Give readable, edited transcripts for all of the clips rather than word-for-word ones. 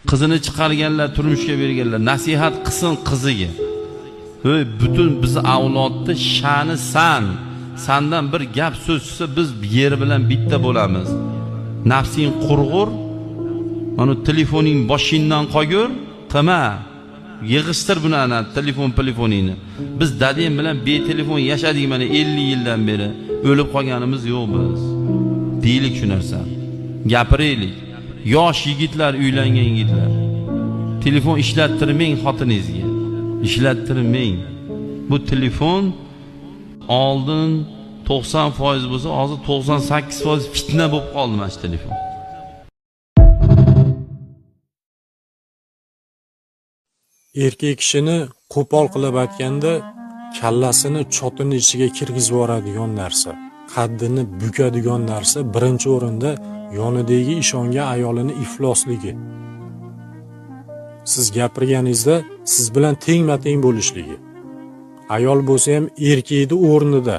Qizini chiqarganlar, turmushga berganlar nasihat qilsin qiziga. Butun bizni avlodni sha'ni sandan bir gap so'z chiqsa biz yer bilan bitta bo'lamiz. Nafsing qurg'ur, mana telefoning boshingdan qolgur, qilma. Yig'ishtir buni ana telefoningni. Biz dadam bilan betelefon yashadik mana 50 yildan beri. O'lib qolganimiz yo'q biz. Deylik shu narsa. Gapiraylik. Yosh yigitlar, uylangan yigitlar. Telefon ishlattirmang xotiningizga. Ishlattirmang. Bu telefon oldin 90% bo'lsa, hozir 98% fitna bo'lib qoldi mana shu telefon. Erkak kishini qo'pol qilib aytganda kallasini chotini ichiga kirgizib yuboradigan narsa, qaddini bukadigan narsa birinchi o'rinda yonidagi ishongan ayolini iflosligi. Siz gapirganingizda siz bilan tengma-teng bo'lishligi. Ayol bo'lsa ham erkakning o'rnida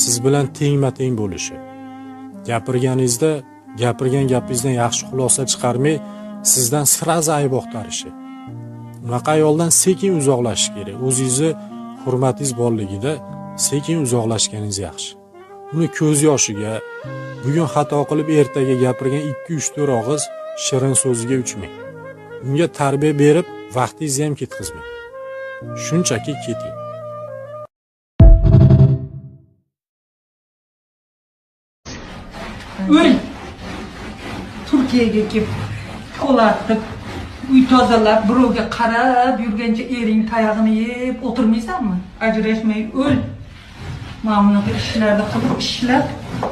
siz bilan tengma-teng bo'lishi. Gapirganingizda gapirgan gapingizdan yaxshi xulosa chiqarmay sizdan sirazi ayb oqtarishi. Unaqa ayoldan sekin uzoqlashish kerak. O'zingizni hurmatingiz borligida sekin uzoqlashganingiz yaxshi. Uni ko'z yoshiga, bugun xato qilib ertaga gapirgan 2-3 og'iz shirin so'ziga uchmang. Unga tarbiya berib, vaqtingizni ham ketkazmang. Shunchaki keting. Uy Turkiyaga kelib qo'latib uy tozalab birovga qarab yurgancha ering tayog'ini yeb o'tirmaysanmi? Ajrashmay o'l. Mana bunaqa ishlarni qilib ishlab